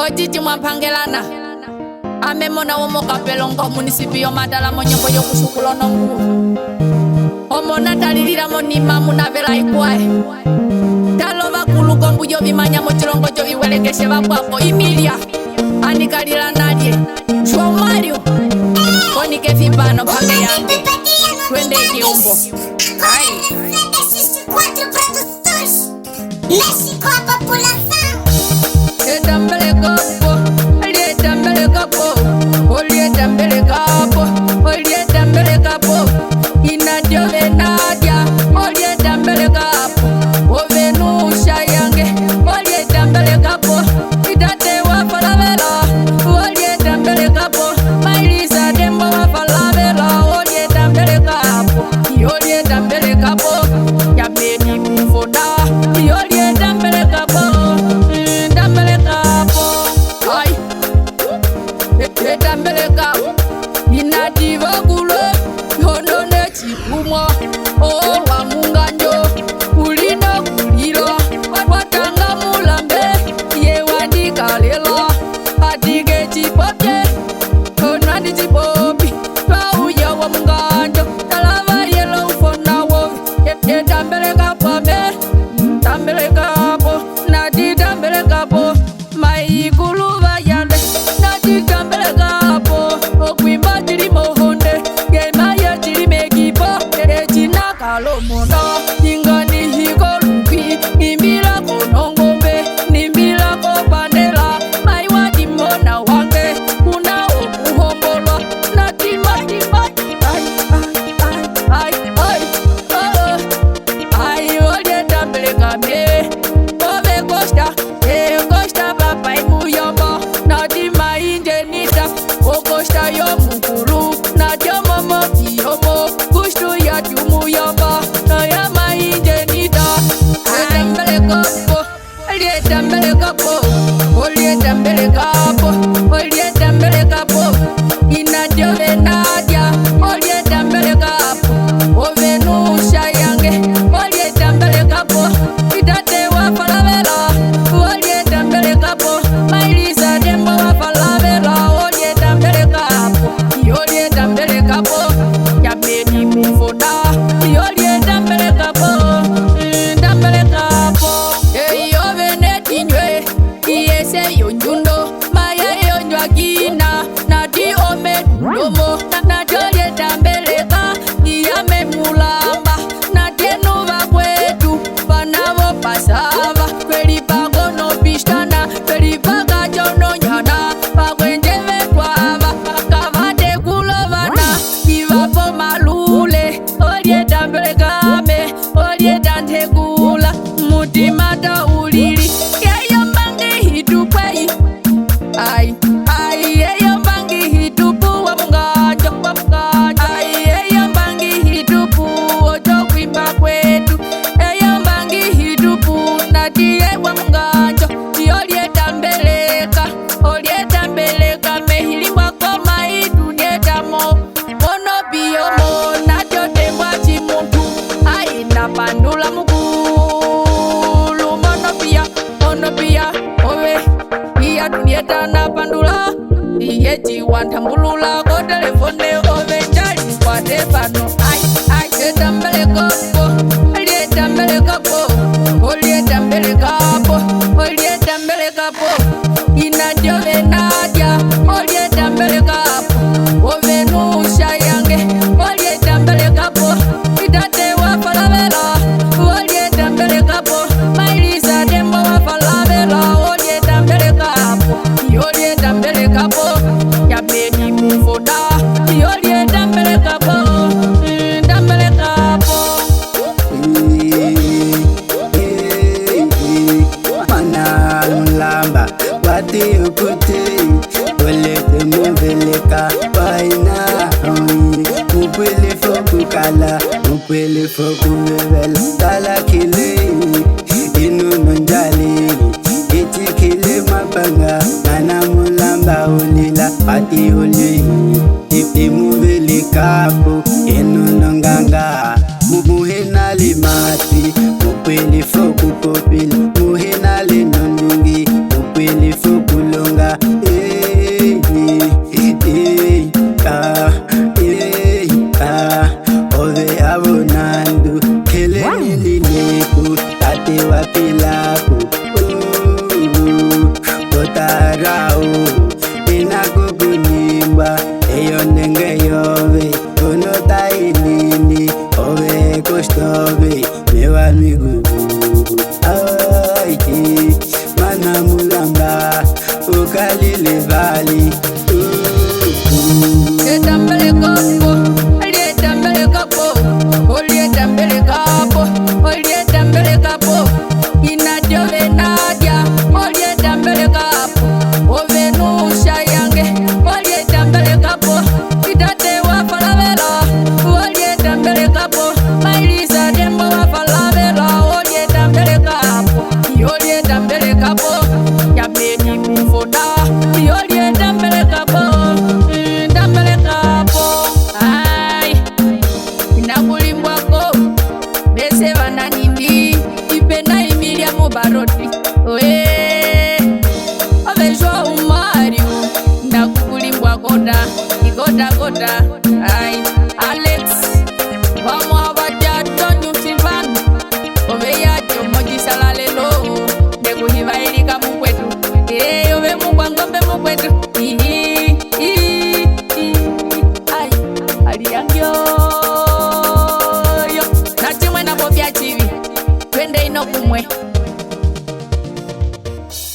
Ojiji mwapangelana amemona womoka pelongo munisipio madala monyombo yokusukulo nongu omona dalilira monima munavela ikwae talova kulukombu jo bimanya mochilongo jo iwelegeshe babwapo Emilia anikalila nadie Joao Mario konike fibano pange yange twende kiumbo México a população. Tambele kapo, olie tambele kapo, olie tambele kapo, olie tambele kapo. Inadio venadia, olie tambele kapo, ovenusha yange, olie tambele kapo. Itate wa falavela, olie tambele kapo. Mailisa dembo wa falavela, olie tambele kapo, olie tambele kapo. Ya beni mufoda, olie tambele kapo. Tambeleka inadiva kule yonone chipumwa o wa munganjo kulina kulilo watanga mulambe yewandika lela atige chipote onandi chipopi pauya wa munganjo talava yelo ufonawo tambeleka pame tambeleka po nadi tambeleka po maikulu vayale nadi tambeleka okwimba chiri mohonde gema ya chiri megipo echina kalomono ingani hiko lupi nimbila konongombe nimbila kopandela maiwadi mona wange kuna okuhombolwa natimatimat ai olie tambeleka me ove costa papai muyombo natima injenita okosta yo mukuru na jomomo kiyomo kustu ya jumuyomba na ya mainjenita tambele kapo olie tambele kapo olie tambele kapo olie tambele kapo inadio venadia olie tambele kapo ovenusha yange olie tambele kapo itate wa falavela olie tambele kapo mailisa dembo wa falavela olie tambele kapo olie tambele kapo ya beni mufoda olie tambele kapo tambele kapo yo veneti nywe iese yo nyundo maya yo nywagina na di ome domo na jolie tambele ka iyame mulamba na tenuva kwetu panavo pasava kweli pagono pistana kweli pagajono nyana pagwenjeve twava pakavate kulovana ivapo malule olie tambele kame olie dantegula mutimata ulili yeyo mbangi hitukwei ai yeyo mbangi hitupu wa mungajo ai yeyo mbangi hitupu ojo kwimba kwetu yeyo mbangi hitupu nadie wa mungajo olie tambeleka mehili wako maidunie damo mono biyomo najo tembwa chimuntu aina pandula mukulu mono pia owe iya dunieta na pandula iye jiwantambulula ko telefone ove jali kwa tefano ai tambeleka po olie tambeleka po olie tambeleka po olie tambeleka po inadio venadia olie tambeleka po ovenusha yange olie tambeleka po itate wa falavela olie tambeleka po mailisa dembo wa falavela olie tambeleka po olie tambeleka po ya beni mufoda olie tambeleka po tambeleka po mana mulamba wati ukute olete muveleka paina mupele foku kala mupele foku mevela kala kile inu nonjali iti kile mapanga mana mulamba olila wati oli iti muveleka po inu nonganga muhena limati mupele foku popil muhena le nondungi mupele foku longa lako Otarao Inakukunimba Eyo nenge yove Unota inini Ove kostove Mewa migu Aiki Mana mulamba Ukalile vali Etambele kapo Alietambele kapo Olietambele kapo Olietambele kapo Inajove nadia Olietambele kapo Ovenusha yange Olietambele kapo Itate wafalavela Olietambele kapo Mailisa dembo wafalavela Olietambele kapo Olietambele kapo Yameni mufoda Olietambele kapo Tambele kapo Ai Inakulimbwako Bese vananindi Ipenda imilia mubaroti Oe Avejwa umariu Inakulimbwako da Igoda goda Ai